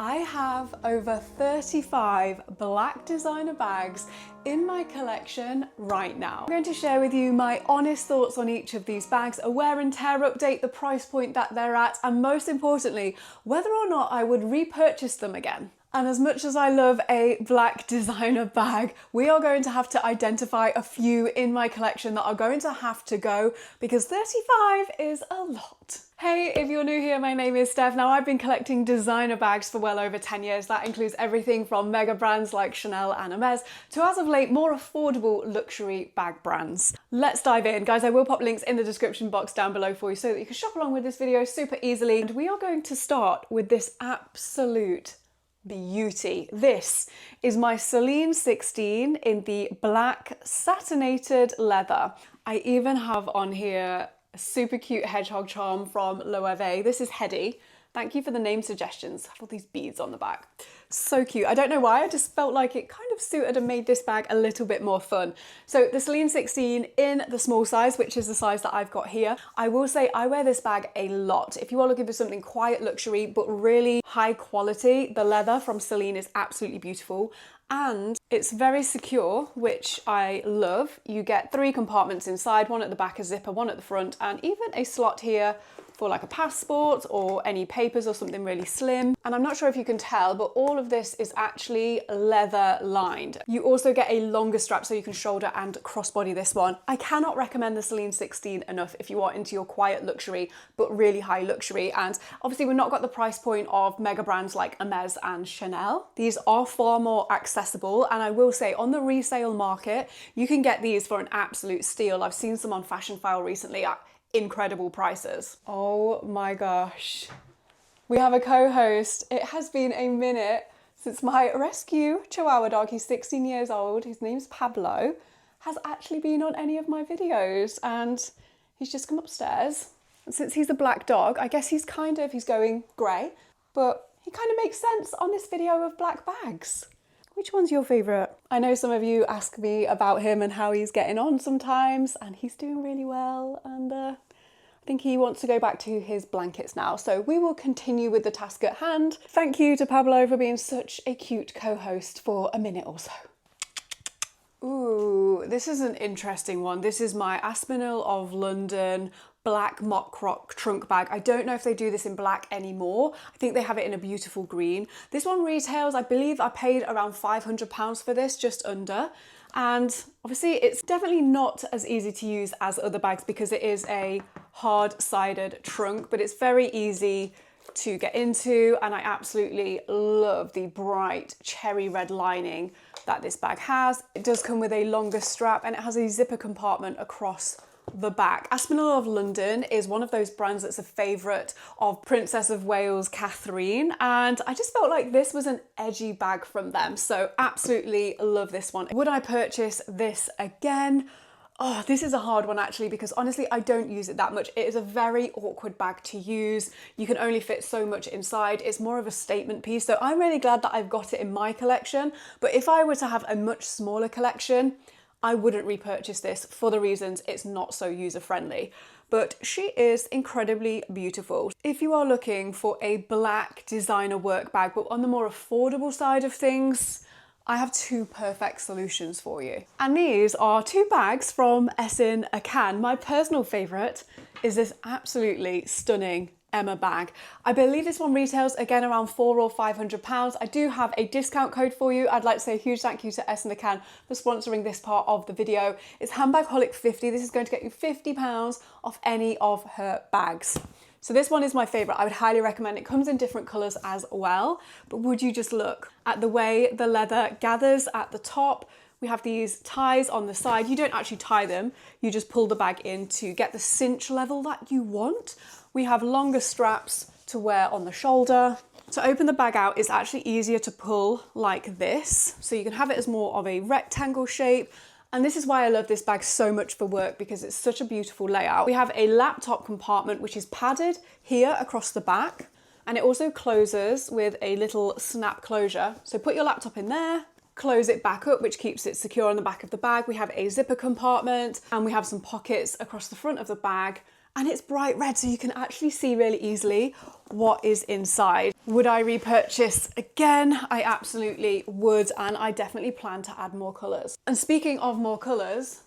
I have over 35 black designer bags in my collection right now. I'm going to share with you my honest thoughts on each of these bags, a wear and tear update, the price point that they're at, and most importantly, whether or not I would repurchase them again. And as much as I love a black designer bag, we are going to have to identify a few in my collection that are going to have to go because 35 is a lot. Hey, if you're new here, my name is Steph. Now, I've been collecting designer bags for well over 10 years. That includes everything from mega brands like Chanel and Hermes to, as of late, more affordable luxury bag brands. Let's dive in. Guys, I will pop links in the description box down below for you so that you can shop along with this video super easily. And we are going to start with this absolute beauty. This is my Celine 16 in the black satinated leather. I even have on here a super cute hedgehog charm from Loewe. This is Hedy. Thank you for the name suggestions. I have all these beads on the back. So cute. I don't know why, I just felt like it kind of suited and made this bag a little bit more fun. So the Celine 16 in the small size, which is the size that I've got here. I will say I wear this bag a lot. If you are looking for something quiet luxury, but really high quality, the leather from Celine is absolutely beautiful. And it's very secure, which I love. You get 3 compartments inside, one at the back, a zipper, one at the front, and even a slot here for like a passport or any papers or something really slim. And I'm not sure if you can tell, but all of this is actually leather lined. You also get a longer strap so you can shoulder and crossbody this one. I cannot recommend the Celine 16 enough if you are into your quiet luxury, but really high luxury. And obviously we've not got the price point of mega brands like Hermes and Chanel. These are far more accessible. And I will say on the resale market, you can get these for an absolute steal. I've seen some on Fashion File recently at incredible prices. Oh my gosh. We have a co-host. It has been a minute since my rescue Chihuahua dog, he's 16 years old, his name's Pablo, has actually been on any of my videos, and he's just come upstairs. And since he's a black dog, I guess he's going grey, but he kind of makes sense on this video of black bags. Which one's your favourite? I know some of you ask me about him and how he's getting on sometimes, and he's doing really well, and I think he wants to go back to his blankets now. So we will continue with the task at hand. Thank you to Pablo for being such a cute co-host for a minute or so. Ooh, this is an interesting one. This is my Aspinall of London black mock croc trunk bag. I don't know if they do this in black anymore. I think they have it in a beautiful green. This one retails, I believe I paid around £500 for this, just under. And obviously it's definitely not as easy to use as other bags because it is a hard-sided trunk, but it's very easy to get into, and I absolutely love the bright cherry red lining that this bag has. It does come with a longer strap and it has a zipper compartment across the back. Aspinall of London is one of those brands that's a favourite of Princess of Wales Catherine, and I just felt like this was an edgy bag from them, so absolutely love this one. Would I purchase this again? Oh, this is a hard one actually, because honestly I don't use it that much. It is a very awkward bag to use. You can only fit so much inside. It's more of a statement piece, so I'm really glad that I've got it in my collection. But if I were to have a much smaller collection, I wouldn't repurchase this for the reasons it's not so user-friendly. But she is incredibly beautiful. If you are looking for a black designer work bag, but on the more affordable side of things, I have 2 perfect solutions for you. And these are 2 bags from Essin Akan. My personal favourite is this absolutely stunning Emma bag. I believe this one retails again around £400 or £500. I do have a discount code for you. I'd like to say a huge thank you to Essin Akan for sponsoring this part of the video. It's Handbagholic 50. This is going to get you £50 off any of her bags. So this one is my favourite. I would highly recommend it. It comes in different colours as well, but would you just look at the way the leather gathers at the top. We have these ties on the side. You don't actually tie them. You just pull the bag in to get the cinch level that you want. We have longer straps to wear on the shoulder. To open the bag out, it's actually easier to pull like this. So you can have it as more of a rectangle shape. And this is why I love this bag so much for work, because it's such a beautiful layout. We have a laptop compartment, which is padded here across the back. And it also closes with a little snap closure. So put your laptop in there, close it back up, which keeps it secure on the back of the bag. We have a zipper compartment and we have some pockets across the front of the bag and it's bright red, so you can actually see really easily what is inside. Would I repurchase again? I absolutely would, and I definitely plan to add more colours. And speaking of more colours,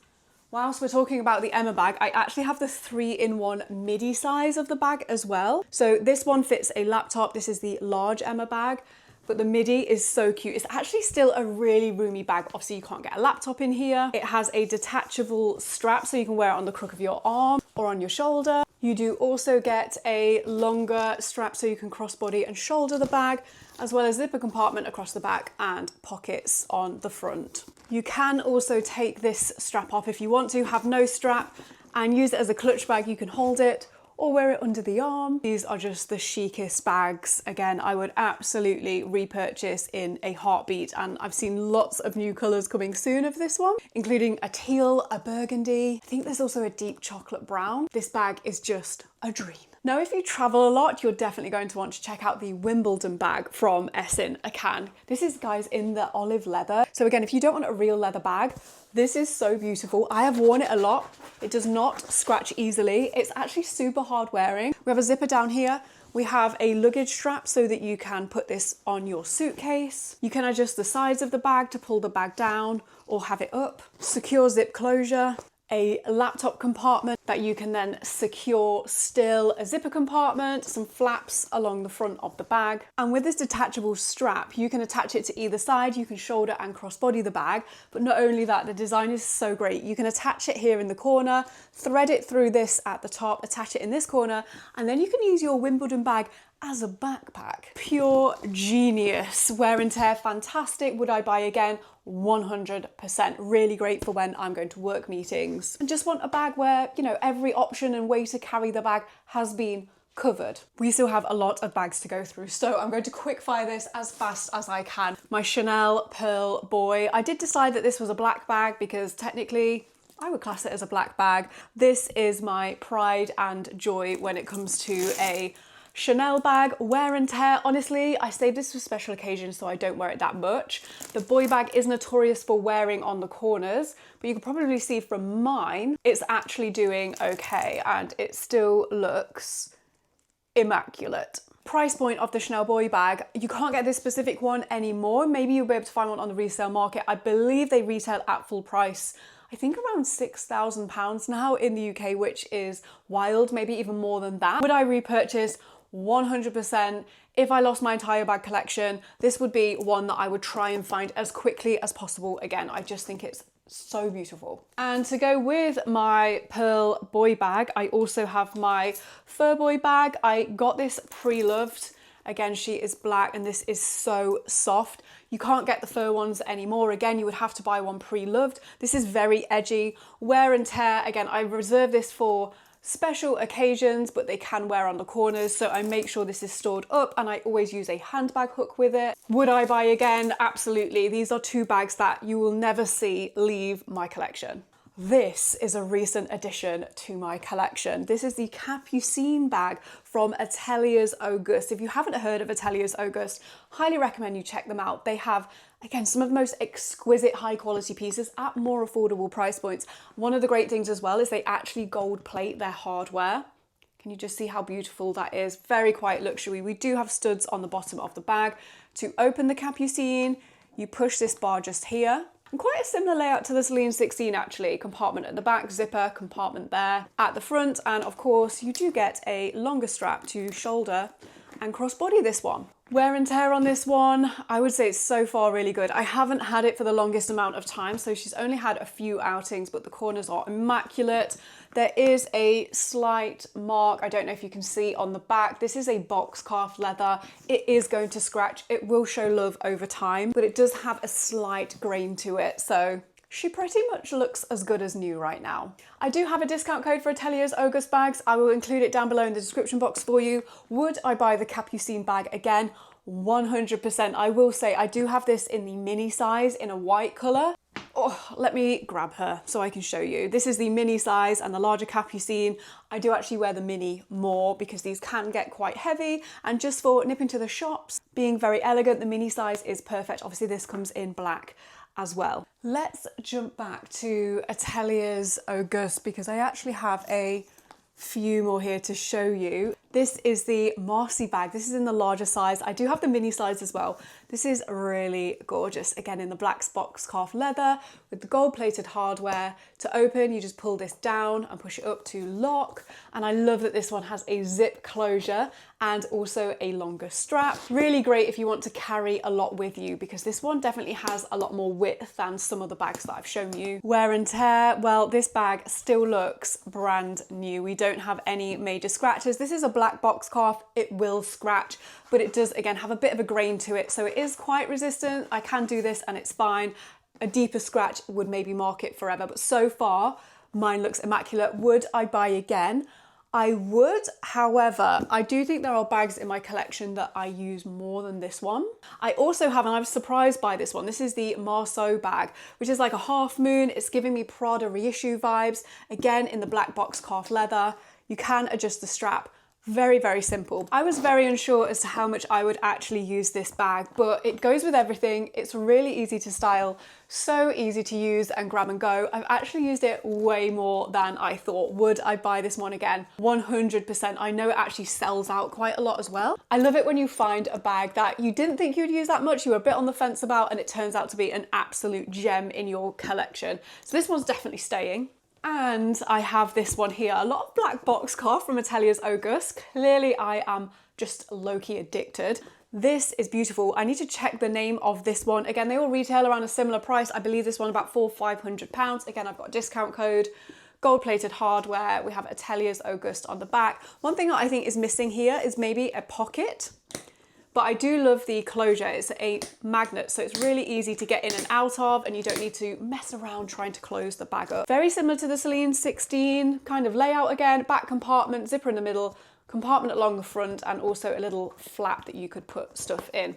whilst we're talking about the Emma bag, I actually have the 3-in-1 midi size of the bag as well. So this one fits a laptop. This is the large Emma bag, but the midi is so cute. It's actually still a really roomy bag. Obviously you can't get a laptop in here. It has a detachable strap, so you can wear it on the crook of your arm or on your shoulder. You do also get a longer strap so you can crossbody and shoulder the bag, as well as zipper compartment across the back and pockets on the front. You can also take this strap off if you want to, have no strap, and use it as a clutch bag. You can hold it or wear it under the arm. These are just the chicest bags. Again, I would absolutely repurchase in a heartbeat, and I've seen lots of new colours coming soon of this one, including a teal, a burgundy. I think there's also a deep chocolate brown. This bag is just a dream. Now, if you travel a lot, you're definitely going to want to check out the Wimbledon bag from Essen Akan. This is, guys, in the olive leather. So again, if you don't want a real leather bag, this is so beautiful. I have worn it a lot. It does not scratch easily. It's actually super hard wearing. We have a zipper down here. We have a luggage strap so that you can put this on your suitcase. You can adjust the sides of the bag to pull the bag down or have it up. Secure zip closure. A laptop compartment that you can then secure still, a zipper compartment, some flaps along the front of the bag. And with this detachable strap, you can attach it to either side. You can shoulder and crossbody the bag. But not only that, the design is so great. You can attach it here in the corner, thread it through this at the top, attach it in this corner, and then you can use your Wimbledon bag as a backpack. Pure genius. Wear and tear, fantastic. Would I buy again? 100%. Really great for when I'm going to work meetings and just want a bag where, you know, every option and way to carry the bag has been covered. We still have a lot of bags to go through, so I'm going to quick fire this as fast as I can. My Chanel Pearl Boy. I did decide that this was a black bag because technically I would class it as a black bag. This is my pride and joy when it comes to a Chanel bag. Wear and tear, honestly, I save this for special occasions so I don't wear it that much. The boy bag is notorious for wearing on the corners, but you can probably see from mine, it's actually doing okay and it still looks immaculate. Price point of the Chanel boy bag, you can't get this specific one anymore. Maybe you'll be able to find one on the resale market. I believe they retail at full price, I think around £6,000 now in the UK, which is wild, maybe even more than that. Would I repurchase? 100%. If I lost my entire bag collection, this would be one that I would try and find as quickly as possible again. I just think it's so beautiful. And to go with my Pearl boy bag, I also have my Fur boy bag. I got this pre-loved. Again, she is black and this is so soft. You can't get the fur ones anymore. Again, you would have to buy one pre-loved. This is very edgy. Wear and tear. Again, I reserve this for special occasions, but they can wear on the corners, so I make sure this is stored up, and I always use a handbag hook with it. Would I buy again? Absolutely. These are two bags that you will never see leave my collection. This is a recent addition to my collection. This is the Capucine bag from Ateliers Auguste. If you haven't heard of Ateliers Auguste, highly recommend you check them out. They have, again, some of the most exquisite high quality pieces at more affordable price points. One of the great things as well is they actually gold plate their hardware. Can you just see how beautiful that is? Very quiet luxury. We do have studs on the bottom of the bag. To open the Capucine, you push this bar just here. And quite a similar layout to the Celine 16 actually. Compartment at the back, zipper, compartment there at the front, and of course you do get a longer strap to shoulder and crossbody this one. Wear and tear on this one, I would say it's so far really good. I haven't had it for the longest amount of time, so she's only had a few outings, but the corners are immaculate. There is a slight mark, I don't know if you can see on the back. This is a box calf leather. It is going to scratch. It will show love over time, but it does have a slight grain to it, so she pretty much looks as good as new right now. I do have a discount code for Ateliers Auguste bags. I will include it down below in the description box for you. Would I buy the Capucine bag again? 100%. I will say I do have this in the mini size in a white colour. Oh, let me grab her so I can show you. This is the mini size and the larger Capucine. I do actually wear the mini more because these can get quite heavy, and just for nipping to the shops, being very elegant, the mini size is perfect. Obviously this comes in black as well. Let's jump back to Ateliers Auguste because I actually have a few more here to show you. This is the Marcy bag. This is in the larger size. I do have the mini size as well. This is really gorgeous. Again, in the black boxcarf leather with the gold plated hardware. To open, you just pull this down and push it up to lock. And I love that this one has a zip closure and also a longer strap. Really great if you want to carry a lot with you, because this one definitely has a lot more width than some of the bags that I've shown you. Wear and tear, well, this bag still looks brand new. We don't have any major scratches. This is a black boxcarf. It will scratch, but it does again have a bit of a grain to it, so it is quite resistant. I can do this and it's fine. A deeper scratch would maybe mark it forever, but so far mine looks immaculate. Would I buy again? I would, however, I do think there are bags in my collection that I use more than this one. I also have, and I was surprised by this one, this is the Marceau bag, which is like a half moon. It's giving me Prada reissue vibes. Again, in the black boxcarf leather. You can adjust the strap. Very, very simple. I was very unsure as to how much I would actually use this bag, but it goes with everything. It's really easy to style, so easy to use and grab and go. I've actually used it way more than I thought. Would I buy this one again? 100%. I know it actually sells out quite a lot as well. I love it when you find a bag that you didn't think you'd use that much, you were a bit on the fence about, and it turns out to be an absolute gem in your collection. So this one's definitely staying. And I have this one here, a lot of black boxcarf from Ateliers Auguste. Clearly I am just low-key addicted. This is beautiful. I need to check the name of this one. Again, they all retail around a similar price. I believe this one about £400–500. Again, I've got a discount code. Gold-plated hardware. We have Ateliers Auguste on the back. One thing that I think is missing here is maybe a pocket. But I do love the closure. It's a magnet, so it's really easy to get in and out of, and you don't need to mess around trying to close the bag up. Very similar to the Celine 16 kind of layout again. Back compartment, zipper in the middle, compartment along the front, and also a little flap that you could put stuff in.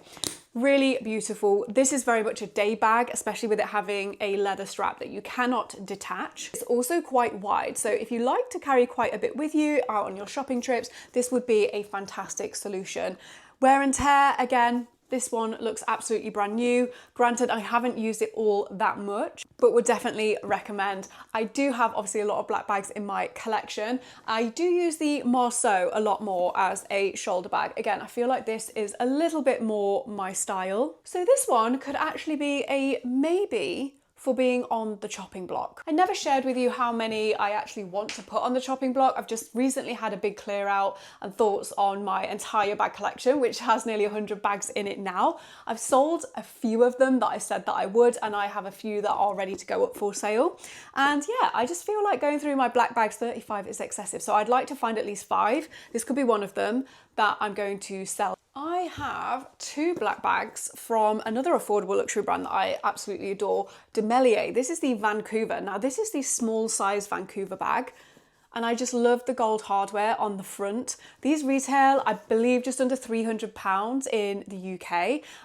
Really beautiful. This is very much a day bag, especially with it having a leather strap that you cannot detach. It's also quite wide, so if you like to carry quite a bit with you out on your shopping trips, this would be a fantastic solution. Wear and tear, again, this one looks absolutely brand new. Granted, I haven't used it all that much, but would definitely recommend. I do have obviously a lot of black bags in my collection. I do use the Marceau a lot more as a shoulder bag. Again, I feel like this is a little bit more my style. So this one could actually be a maybe for being on the chopping block. I never shared with you how many I actually want to put on the chopping block. I've just recently had a big clear out and thoughts on my entire bag collection, which has nearly 100 bags in it now. I've sold a few of them that I said that I would, and I have a few that are ready to go up for sale. And yeah, I just feel like going through my black bags, 35 is excessive. So I'd like to find at least 5. This could be one of them that I'm going to sell. I have 2 black bags from another affordable luxury brand that I absolutely adore, Demelier. This is the Vancouver. Now this is the small size Vancouver bag, and I just love the gold hardware on the front. These retail, I believe, just under £300 in the UK.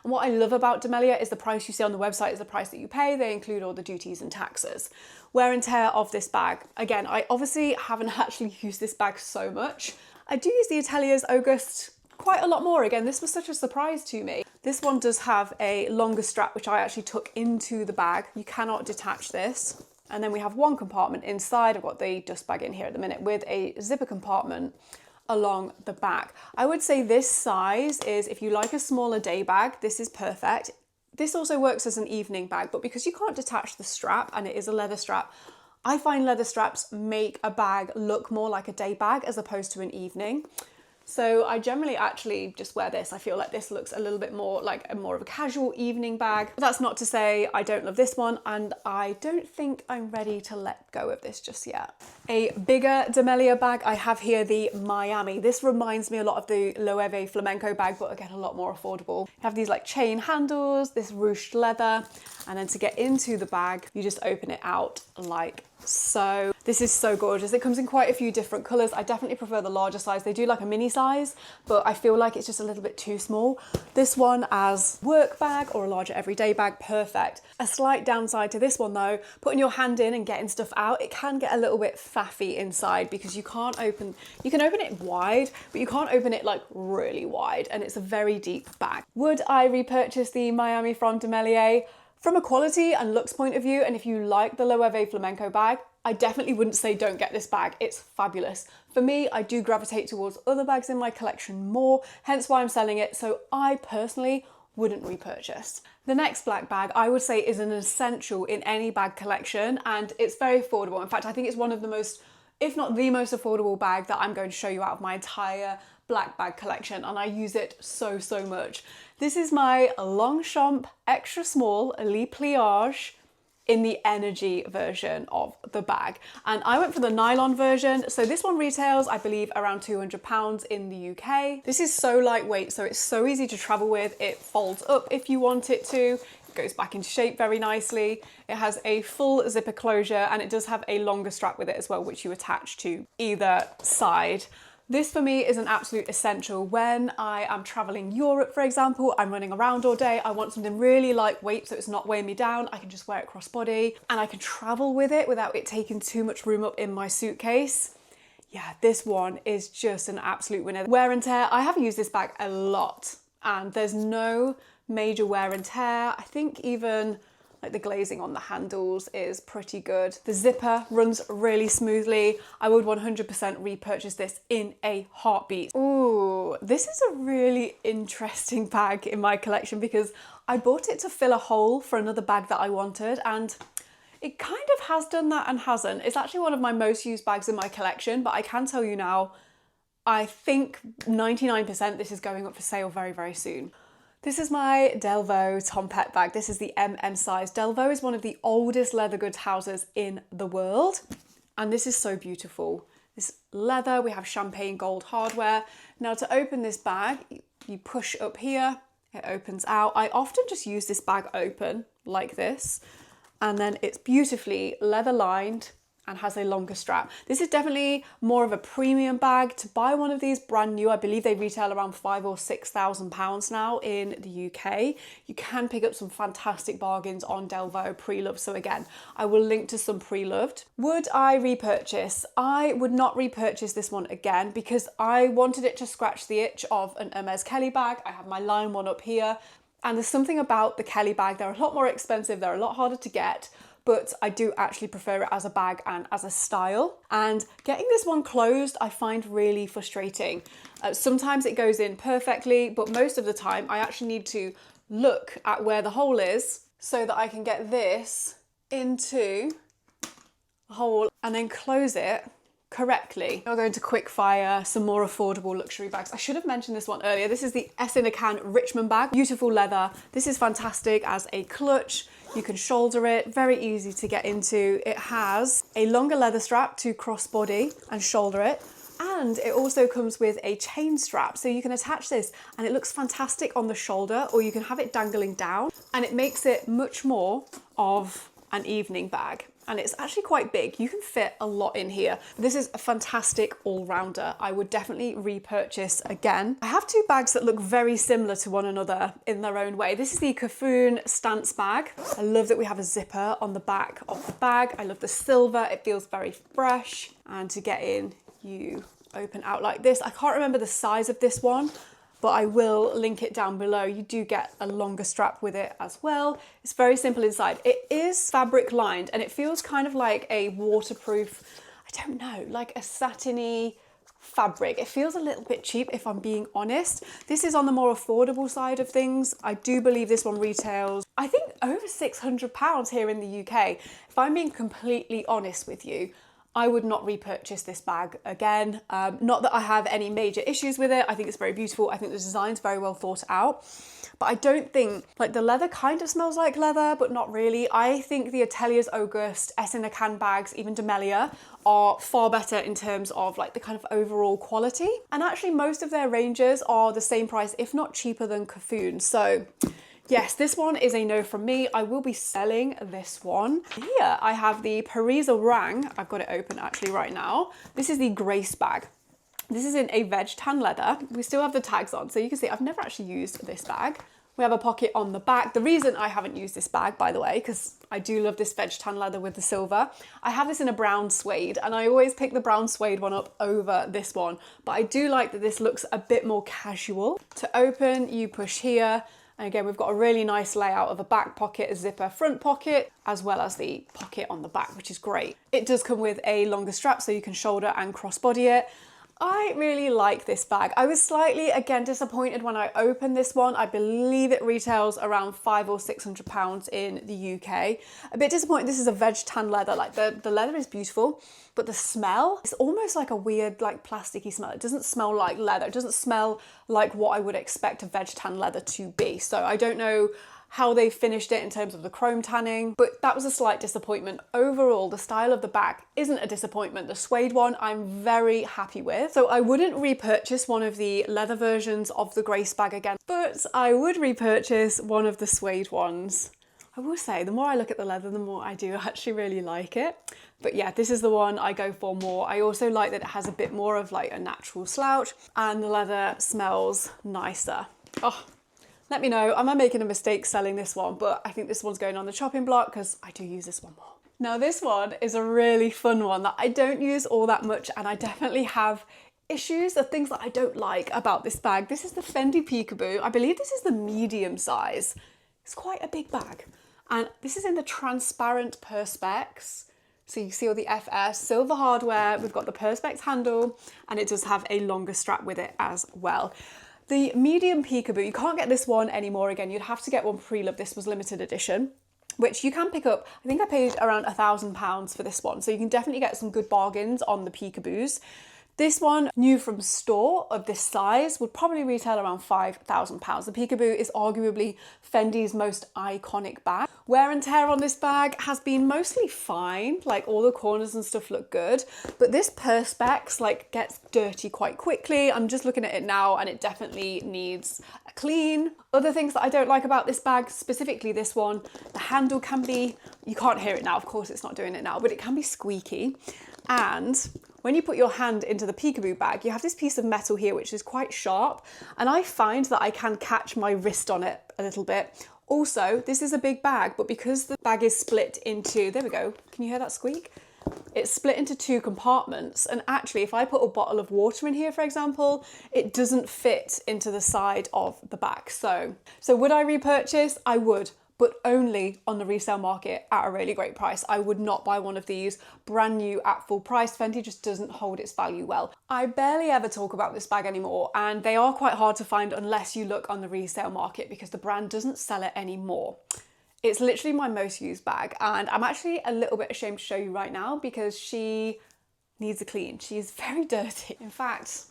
And what I love about Demelier is the price you see on the website is the price that you pay. They include all the duties and taxes. Wear and tear of this bag. Again, I obviously haven't actually used this bag so much. I do use the Ateliers Auguste quite a lot more. Again, this was such a surprise to me. This one does have a longer strap, which I actually took into the bag. You cannot detach this. And then we have one compartment inside. I've got the dust bag in here at the minute with a zipper compartment along the back. I would say this size is, if you like a smaller day bag, this is perfect. This also works as an evening bag, but because you can't detach the strap and it is a leather strap, I find leather straps make a bag look more like a day bag as opposed to an evening. So I generally actually just wear this. I feel like this looks a little bit more like more of a casual evening bag. But that's not to say I don't love this one, and I don't think I'm ready to let go of this just yet. A bigger Demelier bag, I have here the Miami. This reminds me a lot of the Loewe flamenco bag, but again, a lot more affordable. You have these like chain handles, this ruched leather, and then to get into the bag, you just open it out like so. This is so gorgeous. It comes in quite a few different colors. I definitely prefer the larger size. They do like a mini size, but I feel like it's just a little bit too small. This one as work bag or a larger everyday bag, perfect. A slight downside to this one though, putting your hand in and getting stuff out, it can get a little bit faffy inside because you can open it wide, but you can't open it like really wide, and it's a very deep bag. Would I repurchase the Miami from Demelier? From a quality and looks point of view, and if you like the Loewe flamenco bag, I definitely wouldn't say don't get this bag. It's fabulous. For me, I do gravitate towards other bags in my collection more, hence why I'm selling it. So I personally wouldn't repurchase. The next black bag I would say is an essential in any bag collection, and it's very affordable. In fact, I think it's one of the most, if not the most affordable bag that I'm going to show you out of my entire black bag collection, and I use it so much. This is my Longchamp extra small Lit Pliage in the energy version of the bag, and I went for the nylon version. So this one retails, I believe, around £200 in the UK. This is so lightweight, so it's so easy to travel with. It folds up if you want it to. It goes back into shape very nicely. It has a full zipper closure, and it does have a longer strap with it as well, which you attach to either side. This for me is an absolute essential when I am traveling Europe, for example. I'm running around all day. I want something really lightweight so it's not weighing me down. I can just wear it crossbody and I can travel with it without it taking too much room up in my suitcase. Yeah, this one is just an absolute winner. Wear and tear, I have used this bag a lot and there's no major wear and tear. I think even like the glazing on the handles is pretty good. The zipper runs really smoothly. I would 100% repurchase this in a heartbeat. Ooh, this is a really interesting bag in my collection because I bought it to fill a hole for another bag that I wanted, and it kind of has done that and hasn't. It's actually one of my most used bags in my collection, but I can tell you now, I think 99% this is going up for sale very soon. This is my Delvaux Tompette bag. This is the MM size. Delvaux is one of the oldest leather goods houses in the world. And this is so beautiful. This leather, we have champagne gold hardware. Now to open this bag, you push up here, it opens out. I often just use this bag open like this. And then it's beautifully leather lined and has a longer strap. This is definitely more of a premium bag. To buy one of these brand new, I believe they retail around £5,000 or £6,000 now in the UK. You can pick up some fantastic bargains on Delvaux pre-loved. So again, I will link to some pre-loved. Would I repurchase? I would not repurchase this one again because I wanted it to scratch the itch of an Hermes Kelly bag. I have my line one up here. And there's something about the Kelly bag. They're a lot more expensive. They're a lot harder to get, but I do actually prefer it as a bag and as a style. And getting this one closed, I find really frustrating. Sometimes it goes in perfectly, but most of the time I actually need to look at where the hole is so that I can get this into the hole and then close it correctly. I'll go into quick fire, some more affordable luxury bags. I should have mentioned this one earlier. This is the S in a Can Richmond bag. Beautiful leather. This is fantastic as a clutch. You can shoulder it, very easy to get into. It has a longer leather strap to crossbody and shoulder it. And it also comes with a chain strap. So you can attach this and it looks fantastic on the shoulder, or you can have it dangling down, and it makes it much more of an evening bag. And it's actually quite big. You can fit a lot in here. This is a fantastic all-rounder. I would definitely repurchase again. I have two bags that look very similar to one another in their own way. This is the Kaffoon Stance bag. I love that we have a zipper on the back of the bag. I love the silver. It feels very fresh. And to get in, you open out like this. I can't remember the size of this one, but I will link it down below. You do get a longer strap with it as well. It's very simple inside. It is fabric lined and it feels kind of like a waterproof, I don't know, like a satiny fabric. It feels a little bit cheap if I'm being honest. This is on the more affordable side of things. I do believe this one retails, I think, over £600 here in the UK. If I'm being completely honest with you, I would not repurchase this bag again. Not that I have any major issues with it. I think it's very beautiful. I think the design's very well thought out. But I don't think, like, the leather kind of smells like leather, but not really. I think the Ateliers Auguste S in a Can bags, even D'Amelia, are far better in terms of like the kind of overall quality. And actually most of their ranges are the same price, if not cheaper than Kaffoon. So yes, this one is a no from me. I will be selling this one. Here I have the Paris Orang. I've got it open actually right now. This is the Grace bag. This is in a veg tan leather. We still have the tags on, so you can see I've never actually used this bag. We have a pocket on the back. The reason I haven't used this bag, by the way, because I do love this veg tan leather with the silver. I have this in a brown suede and I always pick the brown suede one up over this one. But I do like that this looks a bit more casual. To open, you push here And again, we've got a really nice layout of a back pocket, a zipper front pocket, as well as the pocket on the back, which is great. It does come with a longer strap so you can shoulder and crossbody it. I really like this bag. I was slightly, again, disappointed when I opened this one. I believe it retails around £500 or £600 in the UK. A bit disappointed this is a veg tan leather. Like the leather is beautiful, but the smell is almost like a weird, like plasticky smell. It doesn't smell like leather. It doesn't smell like what I would expect a veg tan leather to be. So I don't know how they finished it in terms of the chrome tanning, but that was a slight disappointment. Overall, the style of the bag isn't a disappointment. The suede one I'm very happy with. So I wouldn't repurchase one of the leather versions of the Grace bag again, but I would repurchase one of the suede ones. I will say, the more I look at the leather, the more I do actually really like it. But yeah, this is the one I go for more. I also like that it has a bit more of like a natural slouch and the leather smells nicer. Oh, let me know, am I making a mistake selling this one? But I think this one's going on the chopping block because I do use this one more. Now this one is a really fun one that I don't use all that much, and I definitely have issues, the things that I don't like about this bag. This is the Fendi Peekaboo. I believe this is the medium size. It's quite a big bag. And this is in the transparent perspex. So you see all the FS, silver hardware, we've got the perspex handle, and it does have a longer strap with it as well. The medium Peekaboo, you can't get this one anymore again. You'd have to get one pre-loved. This was limited edition, which you can pick up. I think I paid around £1,000 for this one. So you can definitely get some good bargains on the Peekaboos. This one, new from store of this size, would probably retail around £5,000. The Peekaboo is arguably Fendi's most iconic bag. Wear and tear on this bag has been mostly fine, like all the corners and stuff look good, but this perspex like gets dirty quite quickly. I'm just looking at it now and it definitely needs a clean. Other things that I don't like about this bag, specifically this one, the handle can be, you can't hear it now, of course it's not doing it now, but it can be squeaky. And when you put your hand into the Peekaboo bag, you have this piece of metal here, which is quite sharp. And I find that I can catch my wrist on it a little bit. Also, this is a big bag, but because the bag is split into, there we go. Can you hear that squeak? It's split into two compartments. And actually, if I put a bottle of water in here, for example, it doesn't fit into the side of the bag. So would I repurchase? I would, but only on the resale market at a really great price. I would not buy one of these brand new at full price. Fendi just doesn't hold its value well. I barely ever talk about this bag anymore, and they are quite hard to find unless you look on the resale market because the brand doesn't sell it anymore. It's literally my most used bag, and I'm actually a little bit ashamed to show you right now because she needs a clean. She's very dirty. In fact,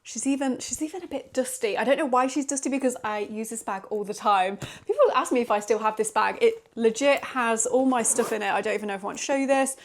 she's even a bit dusty. I don't know why she's dusty because I use this bag all the time. People ask me if I still have this bag. It legit has all my stuff in it. I don't even know if I want to show you this.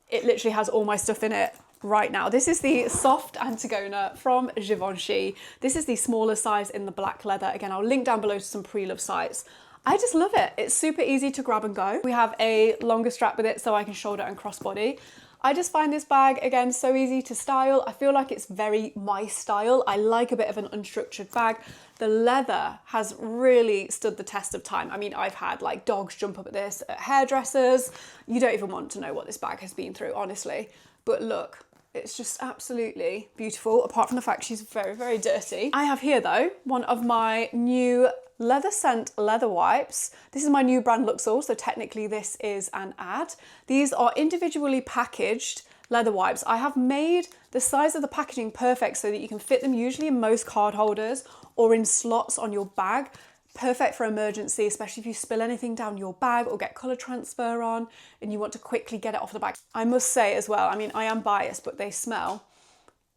It literally has all my stuff in it right now. This is the soft Antigona from Givenchy. This is the smaller size in the black leather. Again, I'll link down below to some pre-loved sites. I just love it. It's super easy to grab and go. We have a longer strap with it so I can shoulder and crossbody. I just find this bag, again, so easy to style. I feel like it's very my style. I like a bit of an unstructured bag. The leather has really stood the test of time. I mean, I've had like dogs jump up at this at hairdressers. You don't even want to know what this bag has been through, honestly. But look, it's just absolutely beautiful, apart from the fact she's very, very dirty. I have here though, one of my new leather scent leather wipes. This is my new brand Luxor, so technically this is an ad. These are individually packaged leather wipes. I have made the size of the packaging perfect so that you can fit them usually in most card holders or in slots on your bag. Perfect for emergency, especially if you spill anything down your bag or get colour transfer on and you want to quickly get it off the bag. I must say as well, I mean, I am biased, but they smell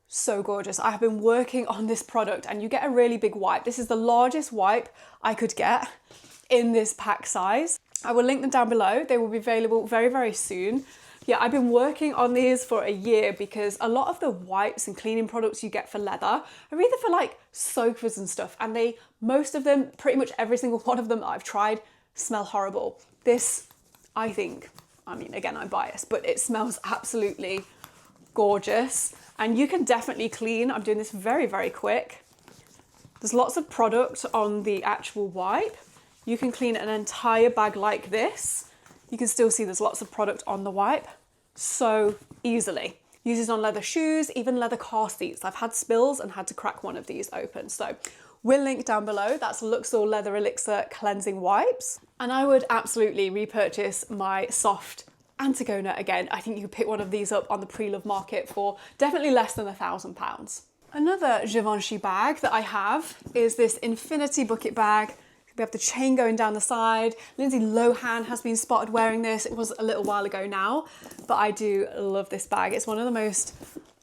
so gorgeous. I have been working on this product and you get a really big wipe. This is the largest wipe I could get in this pack size. I will link them down below. They will be available very, very soon. Yeah, I've been working on these for a year because a lot of the wipes and cleaning products you get for leather are either for like sofas and stuff, and most of them, pretty much every single one of them that I've tried, smell horrible. This, I think, I mean, again, I'm biased, but it smells absolutely gorgeous. And you can definitely clean. I'm doing this very, very quick. There's lots of product on the actual wipe. You can clean an entire bag like this. You can still see there's lots of product on the wipe so easily. Uses on leather shoes, even leather car seats. I've had spills and had to crack one of these open. So will link down below. That's Luxor Leather Elixir Cleansing Wipes. And I would absolutely repurchase my soft Antigona again. I think you could pick one of these up on the pre-love market for definitely less than £1,000. Another Givenchy bag that I have is this Infinity bucket bag. We have the chain going down the side. Lindsay Lohan has been spotted wearing this. It was a little while ago now, but I do love this bag. It's one of the most,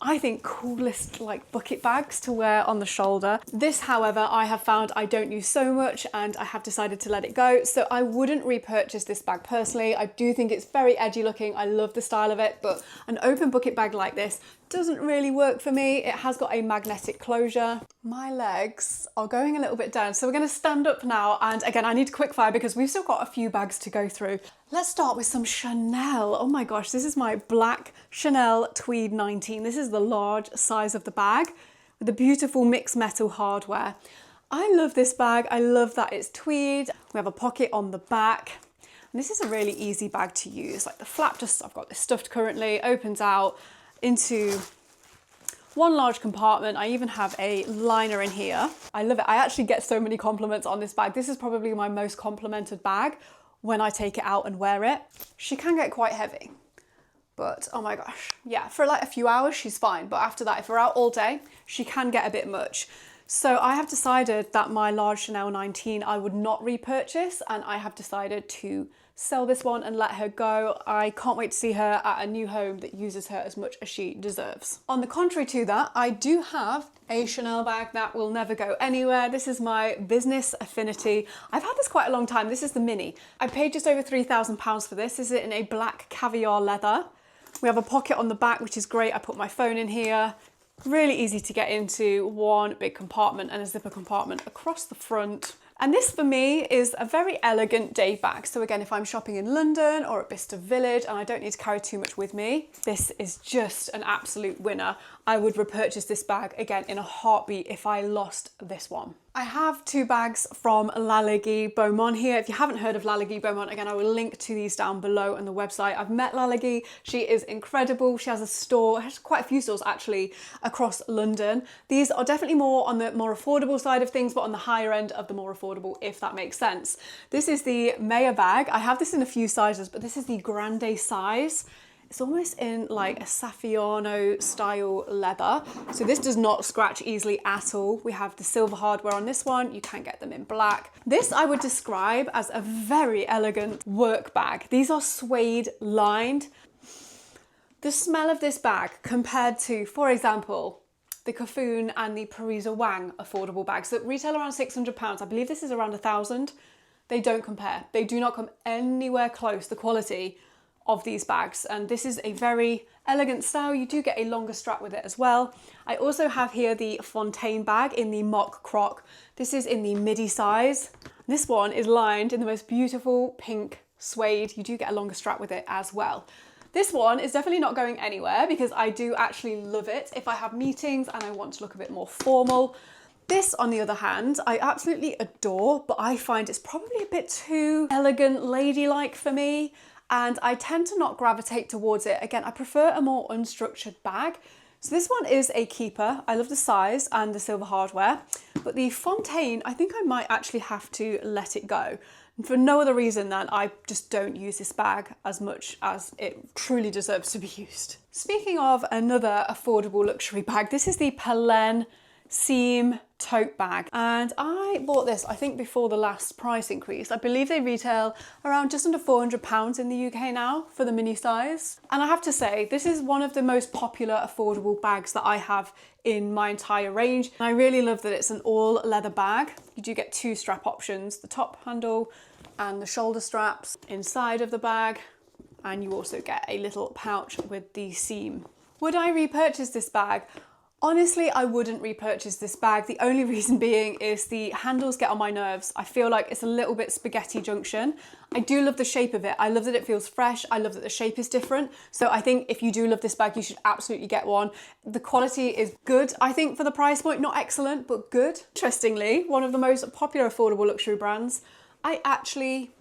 I think, coolest like bucket bags to wear on the shoulder. This, however, I have found I don't use so much and I have decided to let it go. So I wouldn't repurchase this bag personally. I do think it's very edgy looking. I love the style of it, but an open bucket bag like this doesn't really work for me. It has got a magnetic closure. My legs are going a little bit down, so we're going to stand up now. And again, I need to quick fire because we've still got a few bags to go through. Let's start with some Chanel. Oh my gosh, this is my black Chanel Tweed 19. This is the large size of the bag with the beautiful mixed metal hardware. I love this bag. I love that it's tweed. We have a pocket on the back. And this is a really easy bag to use. Like the flap just, I've got this stuffed currently, opens out into one large compartment. I even have a liner in here. I love it. I actually get so many compliments on this bag. This is probably my most complimented bag when I take it out and wear it. She can get quite heavy, but oh my gosh. Yeah, for like a few hours, she's fine. But after that, if we're out all day, she can get a bit much. So I have decided that my large Chanel 19 I would not repurchase, and I have decided to sell this one and let her go. I can't wait to see her at a new home that uses her as much as she deserves. On the contrary to that, I do have a Chanel bag that will never go anywhere. This is my Business Affinity. I've had this quite a long time. This is the mini. I paid just over £3,000 for this. This is in a black caviar leather. We have a pocket on the back, which is great. I put my phone in here. Really easy to get into, one big compartment and a zipper compartment across the front. And this for me is a very elegant day bag. So again, if I'm shopping in London or at Bicester Village and I don't need to carry too much with me, this is just an absolute winner. I would repurchase this bag again in a heartbeat if I lost this one. I have two bags from Lalegui Beaumont here. If you haven't heard of Lalegui Beaumont, again, I will link to these down below on the website. I've met Lalegui. She is incredible. She has a store, has quite a few stores actually across London. These are definitely more on the more affordable side of things, but on the higher end of the more affordable, if that makes sense. This is the Maya bag. I have this in a few sizes, but this is the grande size. It's almost in like a Saffiano style leather. So this does not scratch easily at all. We have the silver hardware on this one. You can get them in black. This I would describe as a very elegant work bag. These are suede lined. The smell of this bag compared to, for example, the Kafun and the Parisa Wang affordable bags that retail around £600. I believe this is around £1,000. They don't compare. They do not come anywhere close the quality of these bags, and this is a very elegant style. You do get a longer strap with it as well. I also have here the Fontaine bag in the mock croc. This is in the midi size. This one is lined in the most beautiful pink suede. You do get a longer strap with it as well. This one is definitely not going anywhere because I do actually love it if I have meetings and I want to look a bit more formal. This, on the other hand, I absolutely adore, but I find it's probably a bit too elegant, ladylike for me. And I tend to not gravitate towards it. Again, I prefer a more unstructured bag. So this one is a keeper. I love the size and the silver hardware, but the Fontaine, I think I might actually have to let it go. And for no other reason than I just don't use this bag as much as it truly deserves to be used. Speaking of another affordable luxury bag, this is the Pelen seam tote bag, and I bought this I think before the last price increase. I believe they retail around just under £400 in the UK now for the mini size, and I have to say this is one of the most popular affordable bags that I have in my entire range. And I really love that it's an all leather bag. You do get two strap options, the top handle and the shoulder straps inside of the bag, and you also get a little pouch with the seam. Would I repurchase this bag? Honestly, I wouldn't repurchase this bag. The only reason being is the handles get on my nerves. I feel like it's a little bit spaghetti junction. I do love the shape of it. I love that it feels fresh. I love that the shape is different. So I think if you do love this bag, you should absolutely get one. The quality is good, I think, for the price point. Not excellent, but good. Interestingly, one of the most popular affordable luxury brands, I actually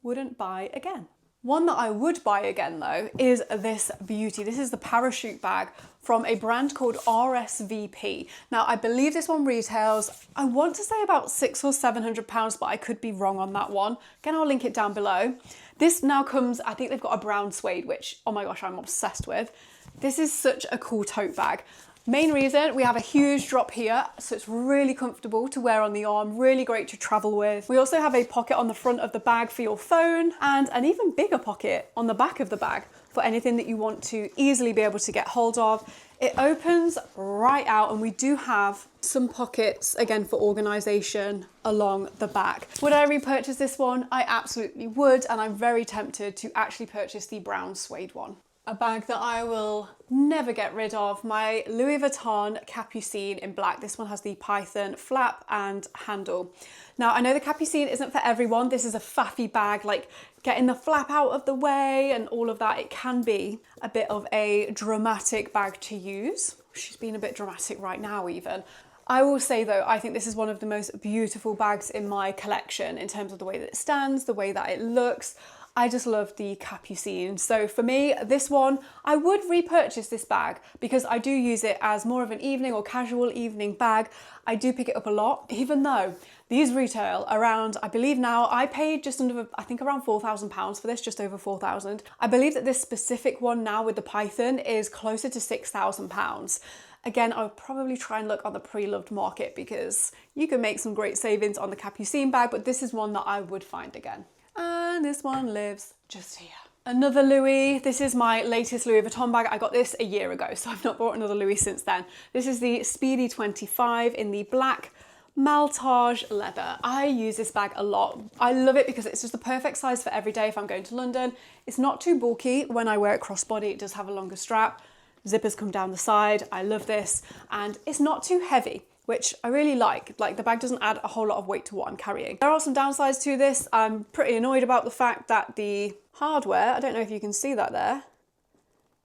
wouldn't buy again. One that I would buy again though is this beauty. This is the parachute bag from a brand called RSVP. Now I believe this one retails, I want to say about £600 or £700, but I could be wrong on that one. Again, I'll link it down below. This now comes, I think they've got a brown suede, which, oh my gosh, I'm obsessed with. This is such a cool tote bag. Main reason, we have a huge drop here, so it's really comfortable to wear on the arm, really great to travel with. We also have a pocket on the front of the bag for your phone and an even bigger pocket on the back of the bag for anything that you want to easily be able to get hold of. It opens right out and we do have some pockets, again, for organization along the back. Would I repurchase this one? I absolutely would, and I'm very tempted to actually purchase the brown suede one. A bag that I will never get rid of, my Louis Vuitton Capucine in black. This one has the python flap and handle. Now, I know the Capucine isn't for everyone. This is a faffy bag, like getting the flap out of the way and all of that. It can be a bit of a dramatic bag to use. She's being a bit dramatic right now even. I will say though, I think this is one of the most beautiful bags in my collection in terms of the way that it stands, the way that it looks. I just love the Capucine. So for me, this one, I would repurchase this bag because I do use it as more of an evening or casual evening bag. I do pick it up a lot, even though these retail around, I believe now, I paid just under, I think around £4,000 for this, just over 4,000. I believe that this specific one now with the python is closer to £6,000. Again, I would probably try and look on the pre-loved market because you can make some great savings on the Capucine bag, but this is one that I would find again. And this one lives just here. Another Louis. This is my latest Louis Vuitton bag. I got this a year ago, so I've not bought another Louis since then. This is the Speedy 25 in the black maltage leather. I use this bag a lot. I love it because it's just the perfect size for every day if I'm going to London. It's not too bulky. When I wear it crossbody, it does have a longer strap. Zippers come down the side. I love this. And it's not too heavy, which I really like. Like, the bag doesn't add a whole lot of weight to what I'm carrying. There are some downsides to this. I'm pretty annoyed about the fact that the hardware, I don't know if you can see that there,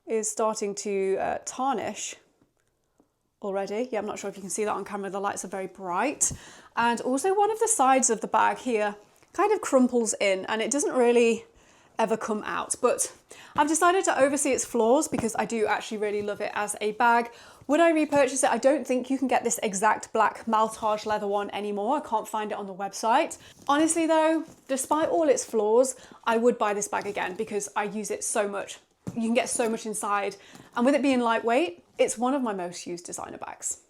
is starting to tarnish already. Yeah, I'm not sure if you can see that on camera. The lights are very bright. And also one of the sides of the bag here kind of crumples in and it doesn't really ever come out. But I've decided to oversee its flaws because I do actually really love it as a bag. Would I repurchase it? I don't think you can get this exact black maltage leather one anymore. I can't find it on the website. Honestly though, despite all its flaws, I would buy this bag again because I use it so much. You can get so much inside. And with it being lightweight, it's one of my most used designer bags.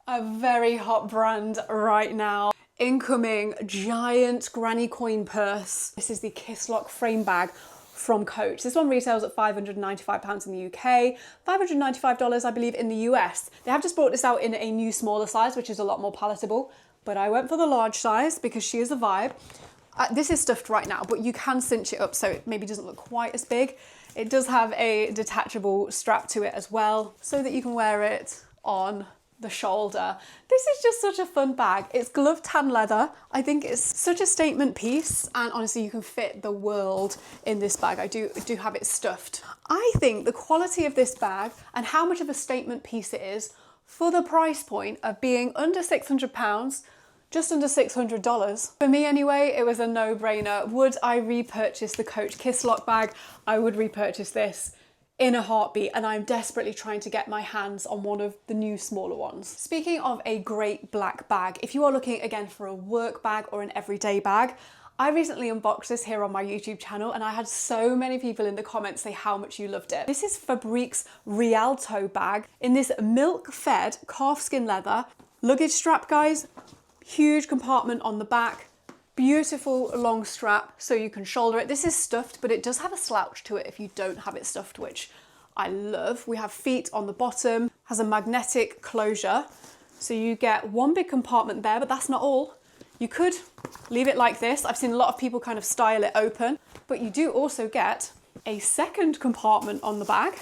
A very hot brand right now. Incoming giant granny coin purse. This is the Kisslock frame bag from Coach. This one retails at £595 in the UK, $595 I believe in the US. They have just brought this out in a new smaller size, which is a lot more palatable, but I went for the large size because she is a vibe. This is stuffed right now, but you can cinch it up so it maybe doesn't look quite as big. It does have a detachable strap to it as well, so that you can wear it on the shoulder. This is just such a fun bag. It's gloved tan leather. I think it's such a statement piece, and honestly you can fit the world in this bag. I do have it stuffed. I think the quality of this bag and how much of a statement piece it is for the price point of being under £600, just under $600. For me anyway, it was a no-brainer. Would I repurchase the Coach Kisslock bag? I would repurchase this in a heartbeat, and I'm desperately trying to get my hands on one of the new smaller ones. Speaking of a great black bag, if you are looking again for a work bag or an everyday bag, I recently unboxed this here on my YouTube channel and I had so many people in the comments say how much you loved it. This is Fabrique's Rialto bag in this milk-fed calfskin leather. Luggage strap, guys, huge compartment on the back. Beautiful long strap so you can shoulder it. This is stuffed, but it does have a slouch to it if you don't have it stuffed, which I love. We have feet on the bottom, has a magnetic closure. So you get one big compartment there, but that's not all. You could leave it like this. I've seen a lot of people kind of style it open, but you do also get a second compartment on the bag,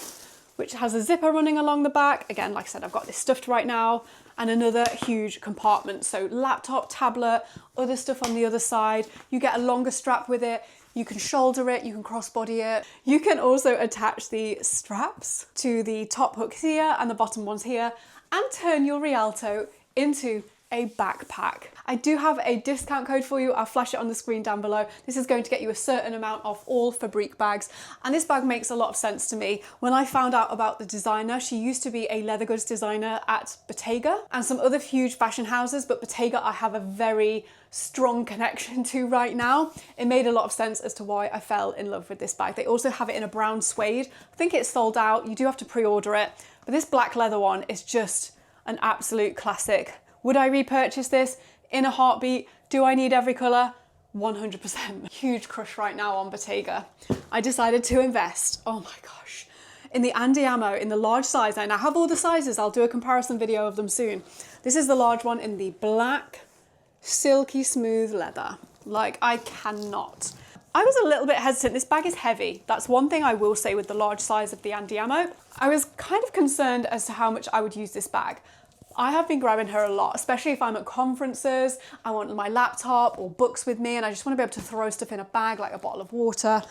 which has a zipper running along the back. Again, like I said, I've got this stuffed right now, and another huge compartment. So laptop, tablet, other stuff on the other side. You get a longer strap with it. You can shoulder it, you can crossbody it. You can also attach the straps to the top hooks here and the bottom ones here and turn your Rialto into a backpack. I do have a discount code for you. I'll flash it on the screen down below. This is going to get you a certain amount off all Fabrique bags. And this bag makes a lot of sense to me. When I found out about the designer, she used to be a leather goods designer at Bottega and some other huge fashion houses, but Bottega I have a very strong connection to right now. It made a lot of sense as to why I fell in love with this bag. They also have it in a brown suede. I think it's sold out. You do have to pre-order it, but this black leather one is just an absolute classic. Would I repurchase this in a heartbeat? Do I need every colour? 100%. Huge crush right now on Bottega. I decided to invest, oh my gosh, in the Andiamo in the large size. And I have all the sizes. I'll do a comparison video of them soon. This is the large one in the black, silky smooth leather. Like, I cannot. I was a little bit hesitant. This bag is heavy. That's one thing I will say with the large size of the Andiamo. I was kind of concerned as to how much I would use this bag. I have been grabbing her a lot, especially if I'm at conferences, I want my laptop or books with me and I just want to be able to throw stuff in a bag like a bottle of water.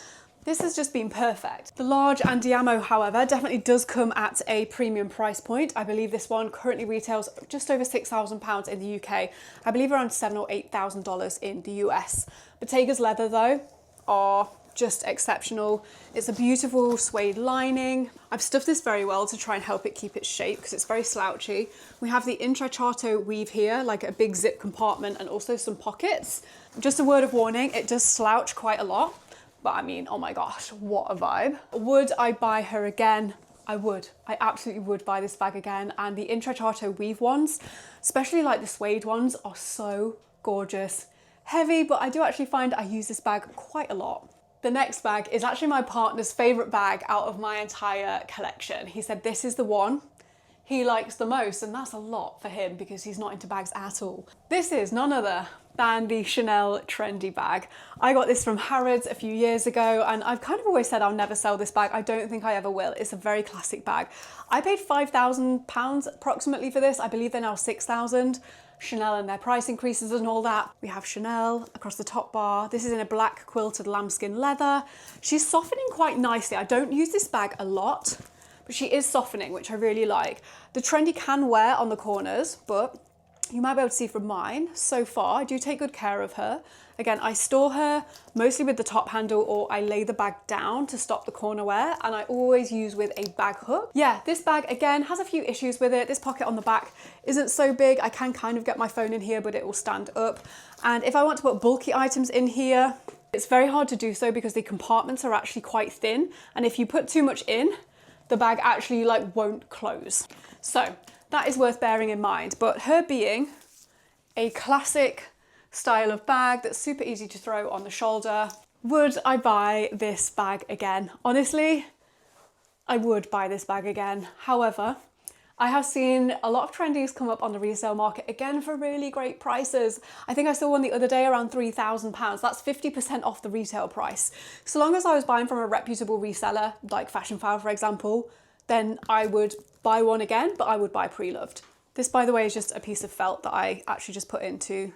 This has just been perfect. The large Andiamo, however, definitely does come at a premium price point. I believe this one currently retails just over £6,000 in the UK. I believe around $7,000 or $8,000 in the US. Bottega's leather though are just exceptional. It's a beautiful suede lining. I've stuffed this very well to try and help it keep its shape because it's very slouchy. We have the Intrecciato weave here, like a big zip compartment and also some pockets. Just a word of warning, it does slouch quite a lot, but I mean, oh my gosh, what a vibe. Would I buy her again? I would. I absolutely would buy this bag again. And the Intrecciato weave ones, especially like the suede ones, are so gorgeous. Heavy, but I do actually find I use this bag quite a lot. The next bag is actually my partner's favourite bag out of my entire collection. He said this is the one he likes the most, and that's a lot for him because he's not into bags at all. This is none other than the Chanel trendy bag. I got this from Harrods a few years ago and I've kind of always said I'll never sell this bag. I don't think I ever will. It's a very classic bag. I paid £5,000 approximately for this. I believe they're now 6,000. Chanel and their price increases and all that. We have Chanel across the top bar. This is in a black quilted lambskin leather. She's softening quite nicely. I don't use this bag a lot, but she is softening, which I really like. The trendy can wear on the corners, but you might be able to see from mine, so far, I do take good care of her. Again, I store her mostly with the top handle or I lay the bag down to stop the corner wear, and I always use with a bag hook. Yeah, this bag again has a few issues with it. This pocket on the back isn't so big. I can kind of get my phone in here, but it will stand up. And if I want to put bulky items in here, it's very hard to do so because the compartments are actually quite thin. And if you put too much in, the bag actually like won't close. So that is worth bearing in mind. But her being a classic style of bag that's super easy to throw on the shoulder. Would I buy this bag again? Honestly, I would buy this bag again. However, I have seen a lot of trendies come up on the resale market again for really great prices. I think I saw one the other day around £3,000. That's 50% off the retail price. So long as I was buying from a reputable reseller, like Fashion File, for example, then I would buy one again, but I would buy pre-loved. This, by the way, is just a piece of felt that I actually just put in to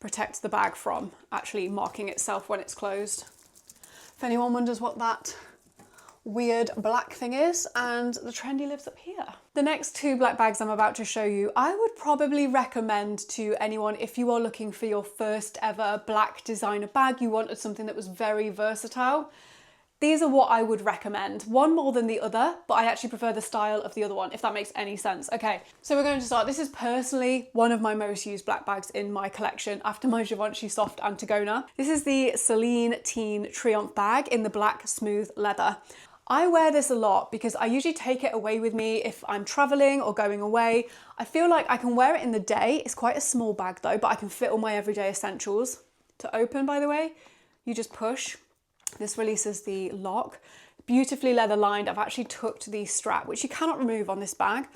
protect the bag from actually marking itself when it's closed. If anyone wonders what that weird black thing is, and the trendy lives up here. The next two black bags I'm about to show you, I would probably recommend to anyone if you are looking for your first ever black designer bag, you wanted something that was very versatile. These are what I would recommend. One more than the other, but I actually prefer the style of the other one, if that makes any sense. Okay, so we're going to start. This is personally one of my most used black bags in my collection after my Givenchy Soft Antigona. This is the Celine Teen Triomphe bag in the black smooth leather. I wear this a lot because I usually take it away with me if I'm traveling or going away. I feel like I can wear it in the day. It's quite a small bag though, but I can fit all my everyday essentials. To open, by the way, you just push. This releases the lock. Beautifully leather lined. I've actually tucked the strap, which you cannot remove on this bag.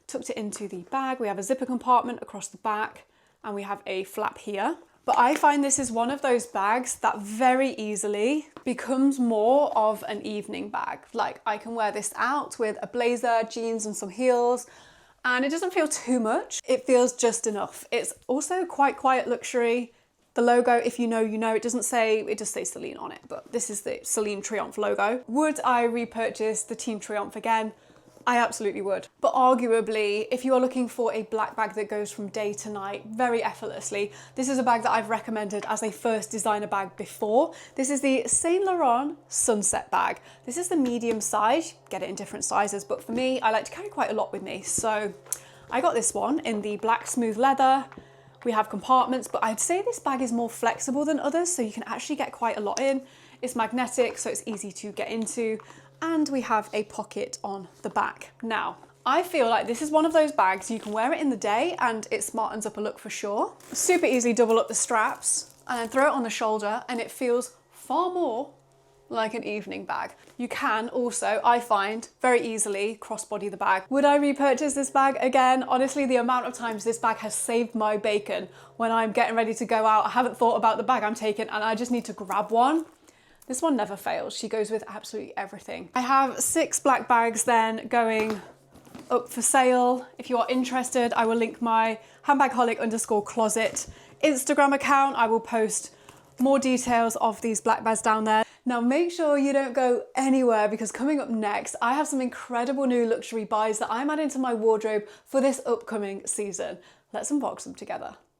Tucked it into the bag. We have a zipper compartment across the back and we have a flap here. But I find this is one of those bags that very easily becomes more of an evening bag. Like I can wear this out with a blazer, jeans and some heels, and it doesn't feel too much. It feels just enough. It's also quite quiet luxury. The logo, if you know, you know. It does say Celine on it, but this is the Celine Triomphe logo. Would I repurchase the Team Triomphe again? I absolutely would. But arguably, if you are looking for a black bag that goes from day to night very effortlessly, this is a bag that I've recommended as a first designer bag before. This is the Saint Laurent Sunset bag. This is the medium size, get it in different sizes, but for me, I like to carry quite a lot with me. So I got this one in the black smooth leather. We have compartments, but I'd say this bag is more flexible than others, so you can actually get quite a lot in. It's magnetic, so it's easy to get into. And we have a pocket on the back. Now, I feel like this is one of those bags you can wear it in the day and it smartens up a look for sure. Super easy, double up the straps and then throw it on the shoulder and it feels far more like an evening bag. You can also, I find, very easily crossbody the bag. Would I repurchase this bag again? Honestly, the amount of times this bag has saved my bacon when I'm getting ready to go out, I haven't thought about the bag I'm taking and I just need to grab one. This one never fails. She goes with absolutely everything. I have 6 black bags then going up for sale. If you are interested, I will link my Handbagholic_closet Instagram account. I will post more details of these black bags down there. Now make sure you don't go anywhere because coming up next, I have some incredible new luxury buys that I'm adding to my wardrobe for this upcoming season. Let's unbox them together.